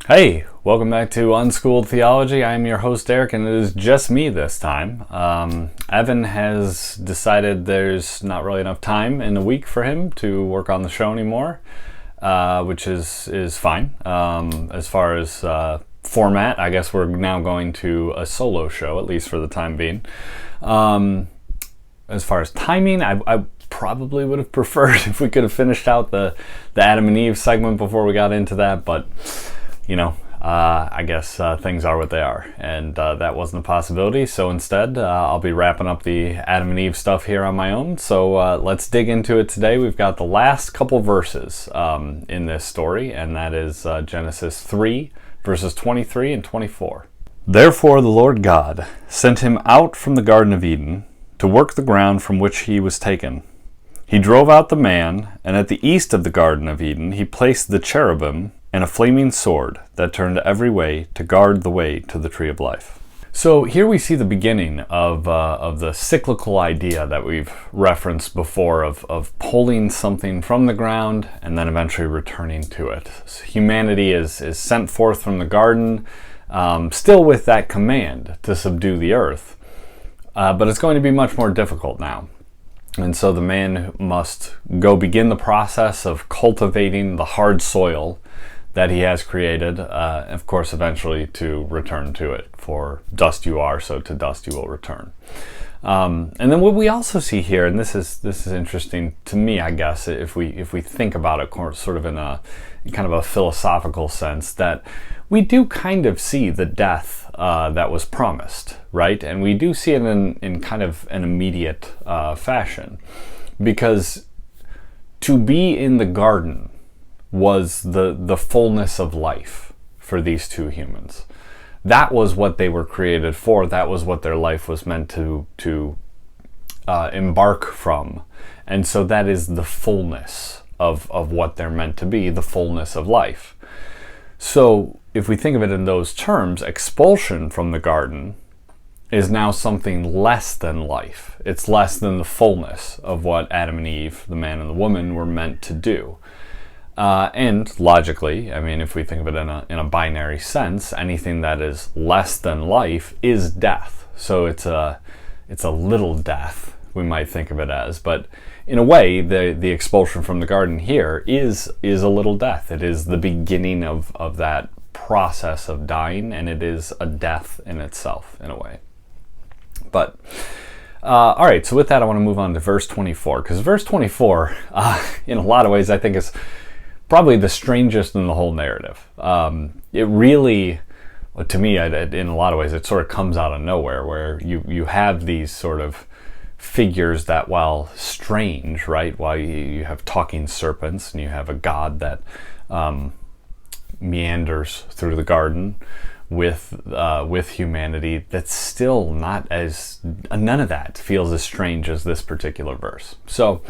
Hey, welcome back to Unschooled Theology. I am your host Eric, and it is just me this time. Evan has decided there's not really enough time in the week for him to work on the show anymore, which is fine. As far as format, I guess we're now going to a solo show, at least for the time being. As far as timing, I probably would have preferred if we could have finished out the Adam and Eve segment before we got into that, but I guess things are what they are, and that wasn't a possibility. So instead, I'll be wrapping up the Adam and Eve stuff here on my own. So let's dig into it today. We've got the last couple verses in this story, and that is Genesis 3, verses 23 and 24. Therefore the Lord God sent him out from the Garden of Eden to work the ground from which he was taken. He drove out the man, and at the east of the Garden of Eden he placed the cherubim and a flaming sword that turned every way to guard the way to the tree of life. So here we see the beginning of the cyclical idea that we've referenced before of pulling something from the ground and then eventually returning to it. So humanity is sent forth from the garden, still with that command to subdue the earth, but it's going to be much more difficult now. And so the man must go begin the process of cultivating the hard soil that he has created, of course, eventually to return to it. For dust you are, so to dust you will return. And then what we also see here, and this is interesting to me, I guess, if we think about it sort of in a kind of a philosophical sense, that we do kind of see the death that was promised, right? And we do see it in kind of an immediate fashion, because to be in the garden was the fullness of life for these two humans. That was what they were created for. That was what their life was meant to embark from. And so that is the fullness of what they're meant to be, the fullness of life. So if we think of it in those terms, expulsion from the garden is now something less than life. It's less than the fullness of what Adam and Eve, the man and the woman, were meant to do. And logically, I mean, if we think of it in a binary sense, anything that is less than life is death. So it's a little death, we might think of it as. But in a way, the expulsion from the garden here is a little death. It is the beginning of that process of dying, and it is a death in itself, in a way. But all right, so with that, I want to move on to verse 24, because verse 24, in a lot of ways, I think is probably the strangest in the whole narrative. It really, to me, in a lot of ways, it sort of comes out of nowhere, where you have these sort of figures that, while strange, right, while you have talking serpents, and you have a god that meanders through the garden with humanity, that's still not as, none of that feels as strange as this particular verse. So,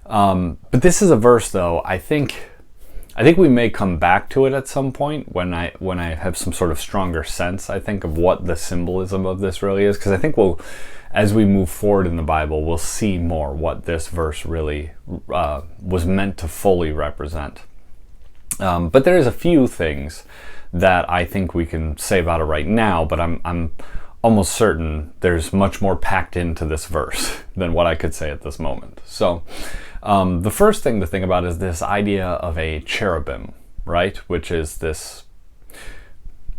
but this is a verse, though, I think we may come back to it at some point when I have some sort of stronger sense, I think, of what the symbolism of this really is, because I think as we move forward in the Bible, we'll see more what this verse really was meant to fully represent. But there is a few things that I think we can say about it right now, but I'm almost certain there's much more packed into this verse than what I could say at this moment. So the first thing to think about is this idea of a cherubim, right? Which is this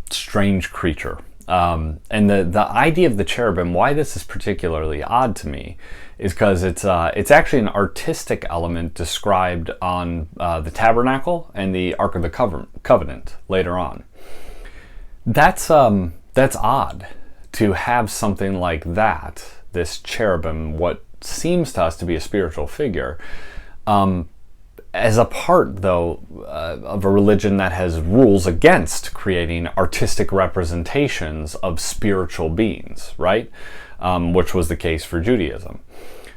strange creature. And the idea of the cherubim, why this is particularly odd to me, is because it's actually an artistic element described on the tabernacle and the Ark of the Covenant later on. That's odd to have something like that, this cherubim, what seems to us to be a spiritual figure, as a part, though, of a religion that has rules against creating artistic representations of spiritual beings, right? Which was the case for Judaism.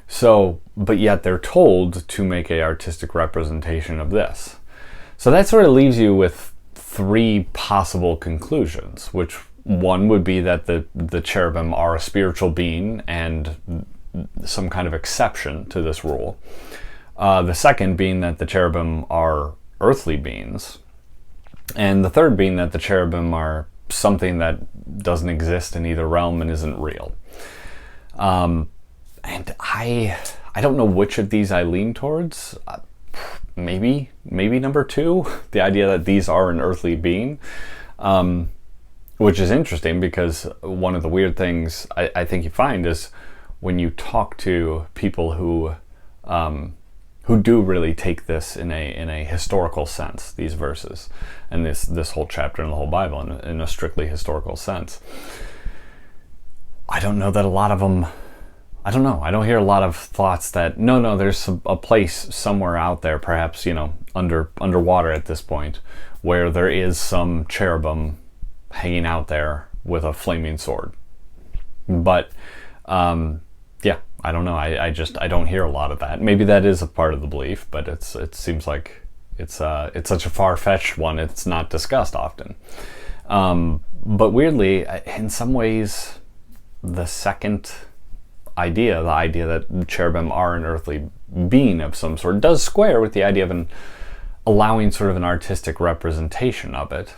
So, but yet they're told to make an artistic representation of this. So that sort of leaves you with three possible conclusions, which one would be that the cherubim are a spiritual being and some kind of exception to this rule. The second being that the cherubim are earthly beings. And the third being that the cherubim are something that doesn't exist in either realm and isn't real. And I don't know which of these I lean towards. Maybe number two, the idea that these are an earthly being, which is interesting because one of the weird things I think you find is when you talk to people who do really take this in a historical sense, these verses and this whole chapter in the whole Bible in a strictly historical sense. I don't know that a lot of them. I don't know. I don't hear a lot of thoughts that no, there's a place somewhere out there, perhaps underwater at this point, where there is some cherubim hanging out there with a flaming sword. But yeah, I don't know. I don't hear a lot of that. Maybe that is a part of the belief, but it seems like it's such a far-fetched one. It's not discussed often. But weirdly, in some ways, the second idea, the idea that cherubim are an earthly being of some sort, does square with the idea of allowing sort of an artistic representation of it,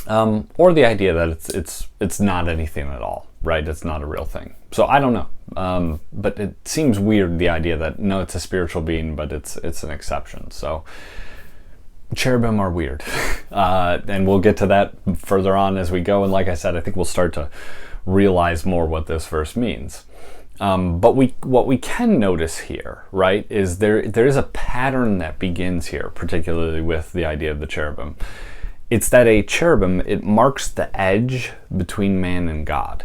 or the idea that it's not anything at all, right? It's not a real thing. So I don't know, but it seems weird, the idea that no, it's a spiritual being, but it's an exception. So cherubim are weird, and we'll get to that further on as we go. And like I said, I think we'll start to realize more what this verse means. But what we can notice here, right, is there is a pattern that begins here, particularly with the idea of the cherubim. It's that a cherubim, it marks the edge between man and God,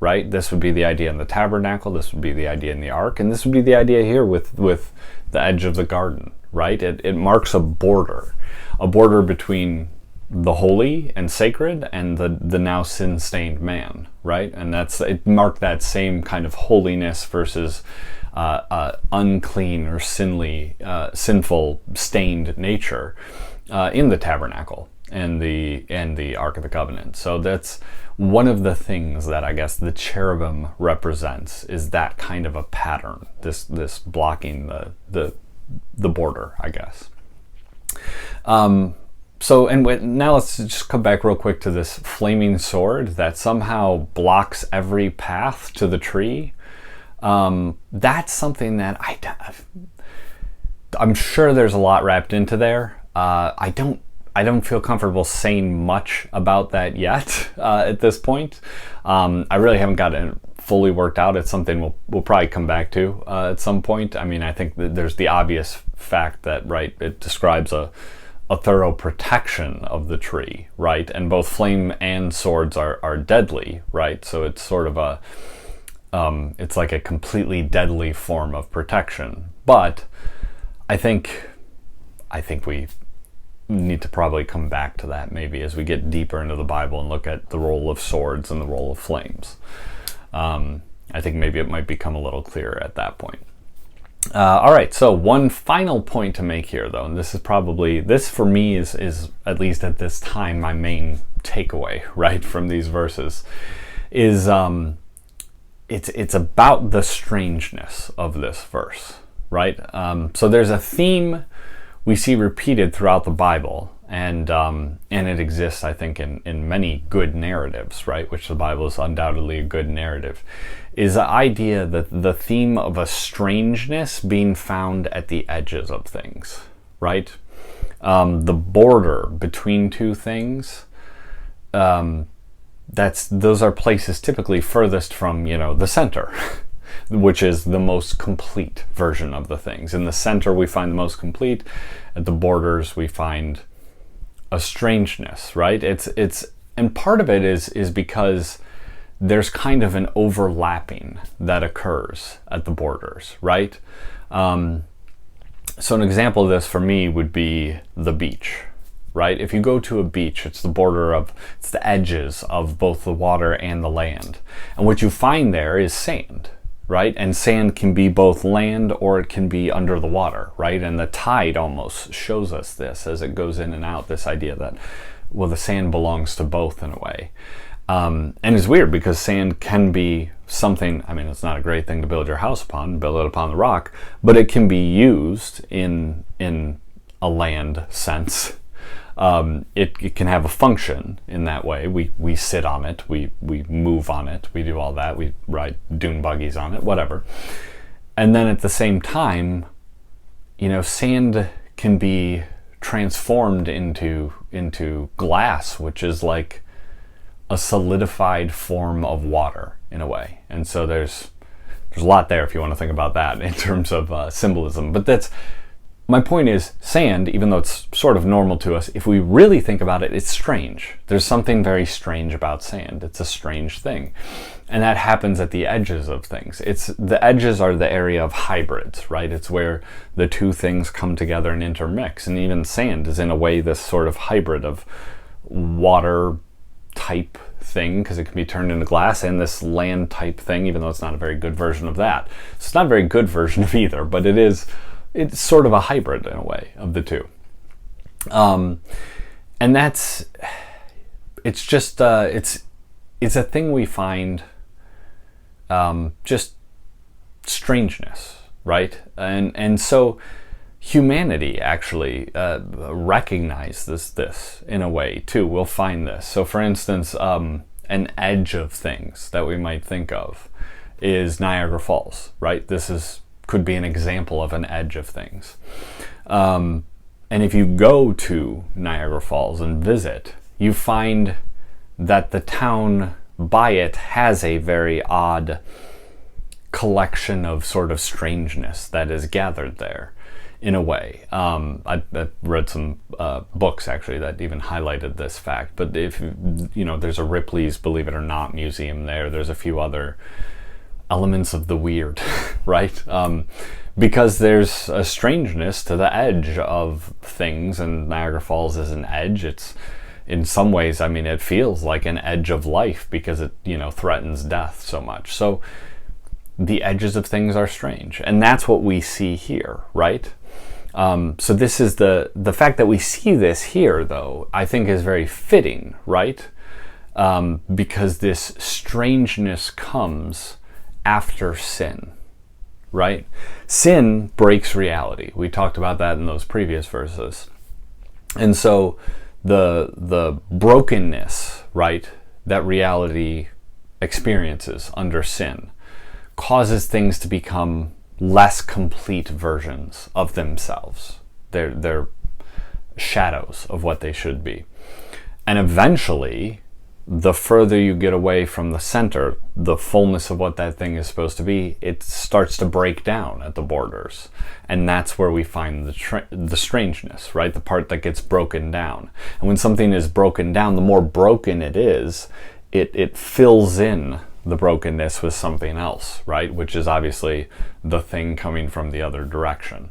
right? This would be the idea in the tabernacle, this would be the idea in the ark, and this would be the idea here with the edge of the garden, right? It marks a border between the holy and sacred and the now sin-stained man, right? And it marked that same kind of holiness versus unclean or sinful, stained nature in the tabernacle and the Ark of the Covenant. So that's one of the things that I guess the cherubim represents, is that kind of a pattern, this blocking the border, I guess. So, now let's just come back real quick to this flaming sword that somehow blocks every path to the tree. That's something that I'm sure there's a lot wrapped into there. I don't feel comfortable saying much about that yet at this point. I really haven't got it fully worked out. It's something we'll probably come back to at some point. I mean, I think that there's the obvious fact that, right, it describes a thorough protection of the tree, right? And both flame and swords are deadly, right? So it's sort of it's like a completely deadly form of protection. But I think we need to probably come back to that maybe as we get deeper into the Bible and look at the role of swords and the role of flames. I think maybe it might become a little clearer at that point. All right, so one final point to make here, though, and this for me is at least at this time my main takeaway, right, from these verses, is it's about the strangeness of this verse, right? So there's a theme we see repeated throughout the Bible, and it exists, I think, in many good narratives, right, which the Bible is undoubtedly a good narrative, is the idea that the theme of a strangeness being found at the edges of things, right? The border between two things, those are places typically furthest from, the center, which is the most complete version of the things. In the center we find the most complete, at the borders we find a strangeness, right? And part of it is because there's kind of an overlapping that occurs at the borders, right? So an example of this for me would be the beach, right? If you go to a beach, it's the edges of both the water and the land. And what you find there is sand, right? And sand can be both land or it can be under the water, right? And the tide almost shows us this as it goes in and out, this idea that, well, the sand belongs to both in a way. And it's weird because sand can be something, I mean, it's not a great thing to build your house upon, build it upon the rock, but it can be used in a land sense. it can have a function in that way. We sit on it, we move on it, we do all that, we ride dune buggies on it, whatever. And then at the same time, sand can be transformed into glass, which is like a solidified form of water in a way. And so there's a lot there if you want to think about that in terms of symbolism. But my point is, sand, even though it's sort of normal to us, if we really think about it, it's strange. There's something very strange about sand. It's a strange thing. And that happens at the edges of things. The edges are the area of hybrids, right? It's where the two things come together and intermix. And even sand is in a way this sort of hybrid of water type thing, because it can be turned into glass, and this land type thing, even though it's not a very good version of that. So it's not a very good version of either, but it's sort of a hybrid in a way of the two. And it's just, it's a thing we find, just strangeness, right? And so humanity actually recognizes this in a way too. We'll find this. So for instance, an edge of things that we might think of is Niagara Falls, right? Could be an example of an edge of things. And if you go to Niagara Falls and visit, you find that the town by it has a very odd collection of sort of strangeness that is gathered there in a way. I read some books actually that even highlighted this fact, but if there's a Ripley's Believe It or Not museum there's a few other elements of the weird, right? Because there's a strangeness to the edge of things, and Niagara Falls is an edge. It's in some ways, it feels like an edge of life because it, threatens death so much. So the edges of things are strange, and that's what we see here, right? So this is the fact that we see this here, though, I think is very fitting, right? Because this strangeness comes after sin, right? Sin breaks reality. We talked about that in those previous verses. And so the brokenness, right, that reality experiences under sin causes things to become less complete versions of themselves. They're shadows of what they should be. And eventually, the further you get away from the center, the fullness of what that thing is supposed to be, it starts to break down at the borders. And that's where we find the strangeness, right? The part that gets broken down. And when something is broken down, the more broken it is, it fills in the brokenness with something else, right? Which is obviously the thing coming from the other direction.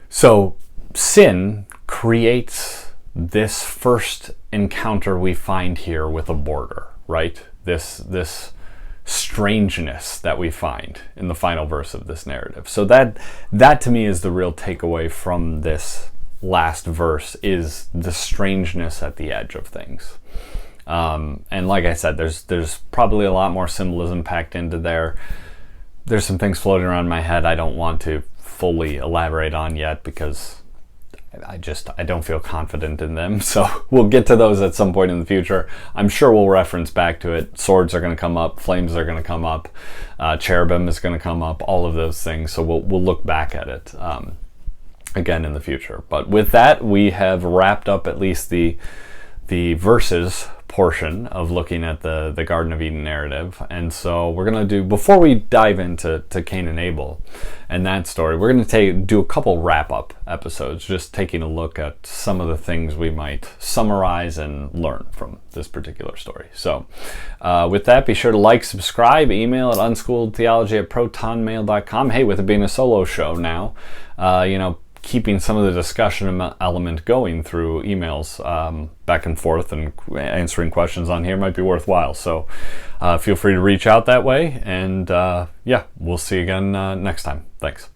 So sin creates this first encounter we find here with a border, right? This strangeness that we find in the final verse of this narrative. So that to me is the real takeaway from this last verse, is the strangeness at the edge of things. And like I said, there's probably a lot more symbolism packed into there. There's some things floating around in my head I don't want to fully elaborate on yet because I don't feel confident in them. So we'll get to those at some point in the future. I'm sure we'll reference back to it. Swords are going to come up, flames are going to come up, cherubim is going to come up, all of those things. So we'll look back at it again in the future. But with that, we have wrapped up at least the verses portion of looking at the Garden of Eden narrative. And so we're going to do, before we dive into Cain and Abel and that story, we're going to do a couple wrap-up episodes, just taking a look at some of the things we might summarize and learn from this particular story. So with that, be sure to like, subscribe, email at unschooledtheology@protonmail.com. Hey, with it being a solo show now, keeping some of the discussion element going through emails back and forth and answering questions on here might be worthwhile. So feel free to reach out that way. And we'll see you again next time. Thanks.